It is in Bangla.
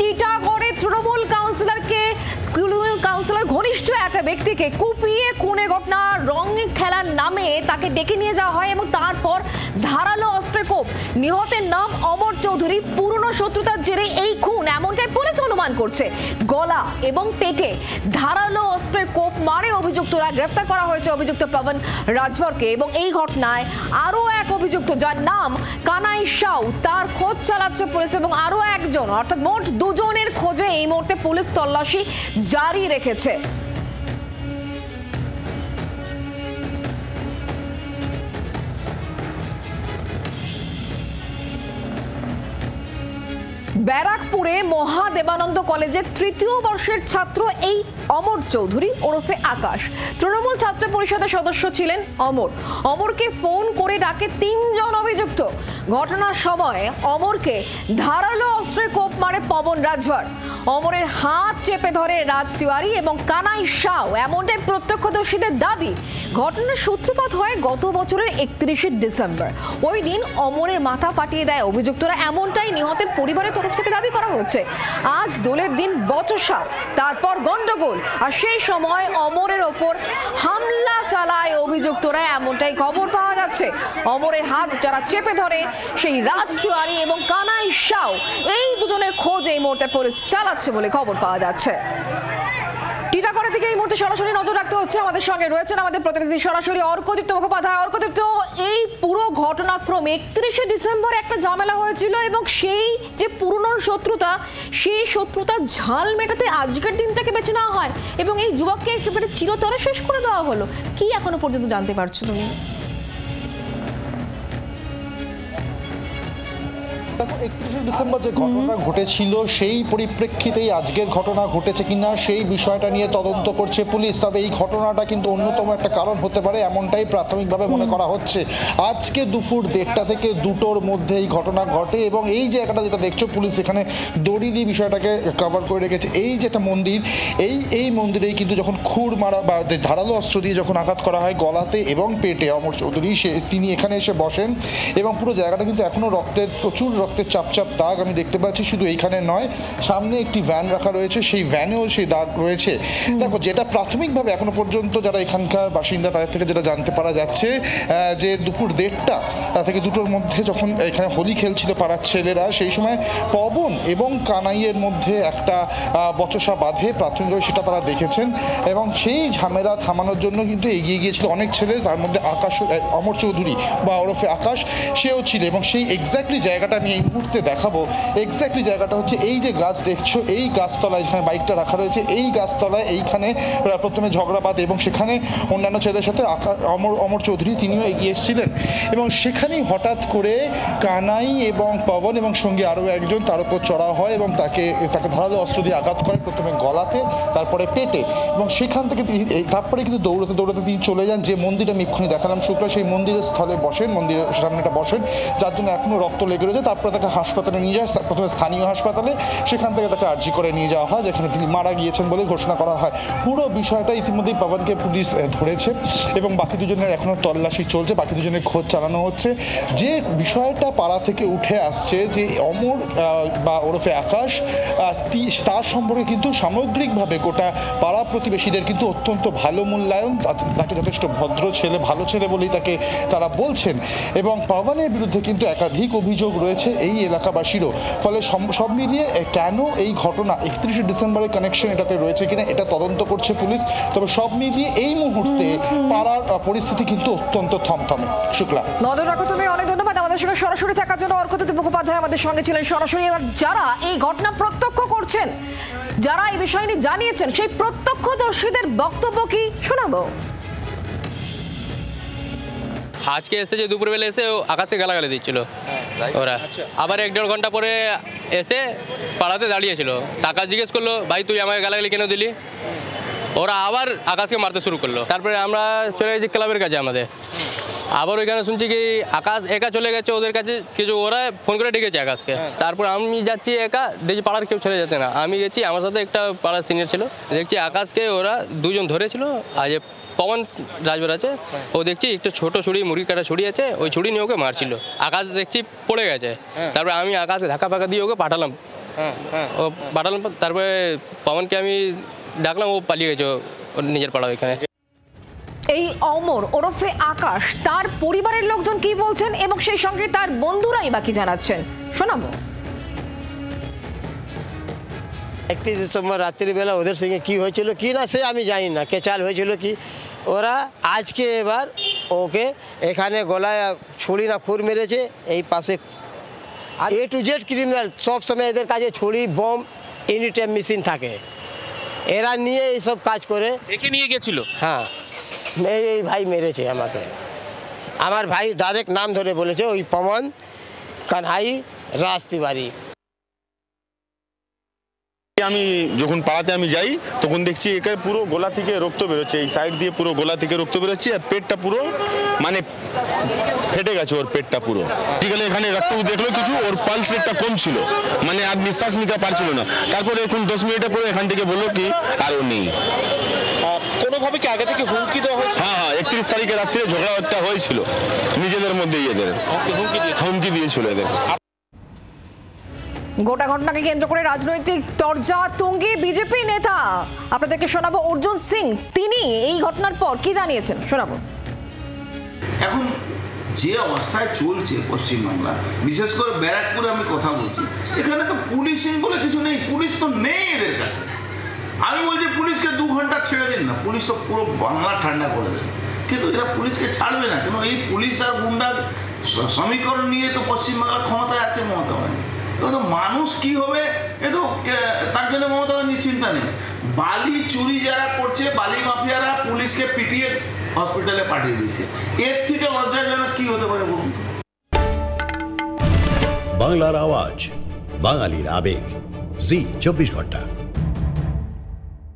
টিটাগড়ে তৃণমূল কাউন্সিলর ঘনিষ্ঠ এক ব্যক্তিকে কুপিয়ে খুনে ঘটনা রঙে খেলার নামে তাকে ডেকে নিয়ে যাওয়া হয় এবং তারপর ধারালো অস্ত্রের কোপ। নিহতের নাম অমর চৌধুরী। পুরনো শত্রুতার জেরে এই খুন এমনটাই পুলিশ অনুমান করছে। গলা এবং পেটে ধারালো অস্ত্রের কোপ মারে অভিযুক্তরা। গ্রেফতার করা হয়েছে অভিযুক্ত পবন রাজভরকে এবং এই ঘটনায় আরও এক অভিযুক্ত যার নাম কানাই সাউ, তার খোঁজ চালাচ্ছে পুলিশ এবং আরও একজন অর্থাৎ মোট দুজনের খোঁজে এই মুহূর্তে পুলিশ তল্লাশি জারি রেখেছে। ব্যারাকপুরে মহাদেবানন্দ কলেজের তৃতীয় বর্ষের ছাত্র এই অমর চৌধুরী ওরফে আকাশ। তৃণমূল ছাত্র পরিষদের সদস্য ছিলেন অমরকে ফোন করে ডাকে তিনজন অভিযুক্ত। ঘটনার সময় অমরকে ধারালো অস্ত্রের কোপ মারে পবন রাজভর। অমরের হাত চেপে ধরে রাজ তিওয়ারি এবং কানাই সাউ, এমনটাই প্রত্যক্ষদর্শীদের দাবি। ঘটনার সূত্রপাত হয় গত বছরের 31শে ডিসেম্বর। ওই দিন অমরের মাথা ফাটিয়ে দেয় অভিযুক্তরা, এমনটাই নিহতের পরিবারের তরফ থেকে দাবি করা হচ্ছে। আজ দোলের দিন বচসা, তারপর গন্ডগোল, আর সেই সময় অমরের ওপর হামলা চালায় অভিযুক্তরা, এমনটাই খবর পাওয়া যাচ্ছে। অমরের হাত যারা চেপে ধরে সেই রাজ তিওয়ারি এবং কানাই সাউ, এই দুজনের খোঁজ এই মুহূর্তে পুলিশ চালাচ্ছে বলে খবর পাওয়া যাচ্ছে। টিটাগড়ের দিকে এই মুহূর্তে সরাসরি নজর রাখতে হচ্ছে। আমাদের সঙ্গে রয়েছেন আমাদের প্রতিনিধি সরাসরি অর্কদীপ্ত মুখোপাধ্যায়। অর্কদীপ্ত, এই পুরো ঘটনাক্রমে 31শে ডিসেম্বর একটা ঝামেলা হয়েছিল এবং সেই যে পুরনো শত্রুতা, সেই শত্রুতার ঝাল মেটাতে আজকের দিনটাকে বেছে নেওয়া হয় এবং এই যুবককে একেবারে চিরতরে শেষ করে দেওয়া হলো। কি এখনো পর্যন্ত জানতে পারছো তুমি? 31শে ডিসেম্বর যে ঘটনা ঘটেছিল সেই পরিপ্রেক্ষিতেই আজকের ঘটনা ঘটেছে কিনা সেই বিষয়টা নিয়ে তদন্ত করছে পুলিশ। তবে এই ঘটনাটা কিন্তু অন্যতম একটা কারণ হতে পারে, এমনটাই প্রাথমিকভাবে মনে করা হচ্ছে। আজকে দুপুর 1:30 থেকে 2টোর মধ্যে এই ঘটনা ঘটে এবং এই জায়গাটা যেটা দেখছো পুলিশ এখানে দড়ি দিয়ে বিষয়টাকে কভার করে রেখেছে। এই যেটা মন্দির, এই মন্দিরেই কিন্তু যখন খুর মারা বা ধারালো অস্ত্র দিয়ে যখন আঘাত করা হয় গলাতে এবং পেটে অমর চৌধুরী, তিনি এখানে এসে বসেন এবং পুরো জায়গাটা কিন্তু এখনো প্রচুর রক্তের চাপ দাগ আমি দেখতে পাচ্ছি। শুধু এইখানে নয়, সামনে একটি ভ্যান রাখা রয়েছে, সেই ভ্যানেও সেই দাগ রয়েছে। দেখো, যেটা প্রাথমিকভাবে এখনো পর্যন্ত যারা এখানকার বাসিন্দা তাদের থেকে যেটা জানতে পারা যাচ্ছে যে দুপুর 1:30 থেকে 2টোর মধ্যে যখন এখানে হোলি খেলছিল পাড়ার ছেলেরা, সেই সময় পবন এবং কানাইয়ের মধ্যে একটা বচসা বাঁধে। প্রাথমিকভাবে সেটা তারা দেখেছেন এবং সেই ঝামেলা থামানোর জন্য কিন্তু এগিয়ে গিয়েছিল অনেক ছেলে, তার মধ্যে অমর চৌধুরী বা ওরফে আকাশ সেও ছিল। এবং সেই এক্স্যাক্টলি জায়গাটা আমি এই মুহূর্তে দেখাবো। এক্স্যাক্টলি জায়গাটা হচ্ছে এই যে গাছ দেখছো, এই গাছতলায় যেখানে বাইকটা রাখা রয়েছে, এই গাছতলায় এইখানে প্রথমে ঝগড়া বাঁধে এবং সেখানে অন্যান্য ছেলেদের সাথে অমর চৌধুরী তিনিও এগিয়ে এসেছিলেন এবং সেখানেই হঠাৎ করে কানাই এবং পবন এবং সঙ্গে আরও একজন তার উপর চড়া হয় এবং তাকে ধারালো অস্ত্র দিয়ে আঘাত করে, প্রথমে গলাতে তারপরে পেটে। এবং সেখান থেকে তারপরে কিন্তু দৌড়াতে তিনি চলে যান যে মন্দিরে আমি এক্ষুনি দেখালাম শুক্লা, সেই মন্দিরের স্থলে বসেন, মন্দিরের সামনেটা বসেন, যার জন্য এখনও রক্ত লেগে রয়েছে। তারপরে তাকে হাসপাতালে নিয়ে যায়, প্রথমে স্থানীয় হাসপাতালে, সেখান থেকে তাকে আর্জি করে নিয়ে যাওয়া হয় যেখানে তিনি মারা গিয়েছেন বলে ঘোষণা করা হয়। পুরো বিষয়টা ইতিমধ্যেই পবনকে পুলিশ ধরেছে এবং বাকি দুজনের এখনও তল্লাশি চলছে, বাকি দুজনের খোঁজ চালানো হচ্ছে। যে বিষয়টা পাড়া থেকে উঠে আসছে যে অমর বা ওরফে আকাশ, তার সম্পর্কে কিন্তু সামগ্রিকভাবে গোটা পাড়া প্রতিবেশীদের কিন্তু অত্যন্ত ভালো মূল্যায়ন, তাকে যথেষ্ট ভদ্র ছেলে, ভালো ছেলে বলেই তাকে তারা বলছেন। এবং পবনের বিরুদ্ধে কিন্তু একাধিক অভিযোগ রয়েছে এই এলাকাবাসীরও। ফলে সব মিলিয়ে কেন এই ঘটনা 31শে ডিসেম্বরের কানেকশন এটাতে রয়েছে কিনা এটা তদন্ত করছে পুলিশ। তবে সব মিলিয়ে এই মুহূর্তে পাড়ার পরিস্থিতি কিন্তু অত্যন্ত থমথমে। শুক্লা, নজর রাখো তুমি। অনেক ধন্যবাদ আমাদের সঙ্গে সরাসরি থাকার জন্য। অর্কদীপ্ত মুখোপাধ্যায় আমাদের সঙ্গে ছিলেন সরাসরি। এবার যারা এই ঘটনা প্রত্যক্ষ করছেন, যারা এই বিষয় নিয়ে জানিয়েছেন, সেই প্রত্যক্ষদর্শীদের বক্তব্য কি শোনাবো। আজকে এসে যে দুপুরবেলা এসে আকাশে গালাগালি দিচ্ছিল ওরা, আবার 1-1.5 ঘন্টা পরে এসে পাড়াতে দাঁড়িয়েছিল, টাকা জিজ্ঞেস করলো, ভাই তুই আমাকে গালাগালি কেন দিলি? ওরা আবার আকাশকে মারতে শুরু করলো। তারপরে আমরা চলে গেছি ক্লাবের কাছে আমাদের, আবার ওইখানে শুনছি কি আকাশ একা চলে গেছে ওদের কাছে, কিছু ওরা ফোন করে ডেকেছে আকাশকে। তারপর আমি যাচ্ছি একা, দেখছি পাড়ার কেউ ছেড়ে যাচ্ছে না, আমি গেছি, আমার সাথে একটা পাড়ার সিনিয়র ছিল, দেখছি আকাশকে ওরা দুজন ধরেছিল। আজ পবন রাজভর আছে, ও দেখছি একটা ছোট ছুরি, মুরগি কাটা ছুরি আছে, ওই ছুরি নিয়ে ওকে মারছিল। আকাশ দেখছি পড়ে গেছে। তারপরে আমি আকাশে ধাক্কা ফাঁকা দিয়ে ওকে পাঠালাম ও পাঠালাম, তারপরে পবনকে আমি ডাকলাম, ও পালিয়ে গেছে ওর নিজের পাড়া ওইখানে। এই অমর ওরফে আকাশ, তার পরিবারের লোকজন কি বলছেন এবং সেই সঙ্গে তার বন্ধুরাই বা কি জানাচ্ছেন শোনাবো। 31 ডিসেম্বর রাত্রিবেলা ওদের সঙ্গে কি হয়েছিল কি না সে আমি জানি না, কেচাল হয়েছিল কি। ওরা আজকে এবার ওকে এখানে গলায় ছুরি না খুর মেরেছে, এই পাশে। আর A to Z ক্রিমিনাল, সব সময় এদের কাছে ছুরি বম এনি টাইম মেশিন থাকে, এরা নিয়ে এইসব কাজ করে। একে নিয়ে গেছিল? হ্যাঁ, এই ভাই মেরেছে আমাকে। আমার ভাই ডাইরেক্ট নাম ধরে বলেছে, ওই পবন কানহাই রাজ তিওয়ারি। আমি যখন পাড়াতে আমি যাই তখন দেখছি এখানে পুরো গলা থেকে রক্ত বেরোচ্ছে, এই সাইড দিয়ে পুরো গলা থেকে রক্ত বেরোচ্ছে, আর পেটটা পুরো মানে ফেটে গেছে, ওর পেটটা পুরো। ঠিক আছে, এখানে রক্ত দেখলো কিছু, ওর পালস রেটটা কম ছিল, মানে আর নিঃশ্বাস নিতে পারছিল না। তারপরে এখন 10 মিনিটের পরে এখান থেকে বললো কি আর ও নেই। কোনোভাবে কি আগে থেকে হুমকি দেওয়া হয়েছে? হ্যাঁ, 31 তারিখে রাত্রে ঝগড়া হয়েছিল নিজেদের মধ্যেই, এদের হুমকি দিয়েছিল এদের। গোটা ঘটনাকে কেন্দ্র করে রাজনৈতিক তরজা তুঙ্গে বিজেপি নেতা। আপনাদেরকে শোনাবো অর্জুন সিং, তিনি এই ঘটনার পর কি জানিয়েছেন শোনাবো। এখন যে অবস্থায় চলছে পশ্চিমবাংলা, বিশেষ করে ব্যারাকপুরে আমি কথা বলছি, এখানে তো পুলিশিং বলে কিছু নেই, পুলিশ তো নেই এদের কাছে। আমি বলছি পুলিশকে 2 ঘন্টা ছেড়ে দিন না, পুলিশ তো পুরো বাংলা ঠান্ডা করে দেবে, কিন্তু এরা পুলিশকে ছাড়বে না। কেন এই পুলিশ আর গুন্ডার সমীকরণ নিয়ে তো পশ্চিমবাংলা ক্ষমতায় আছে মমতা ব্যানার্জি। তো মানুষ কি হবে এ তো তার জন্য মমতা নিশ্চিন্তা নেই। বালি চুরি যারা করছে, বালি মাফিয়ারা পুলিশকে পিটিয়ে হসপিটালে পাঠিয়ে দিচ্ছে, এর থেকে লজ্জাজনক কি হতে পারে বলুন তো। বাংলার আওয়াজ, বাঙালির আবেগ, জি 24 ঘন্টা।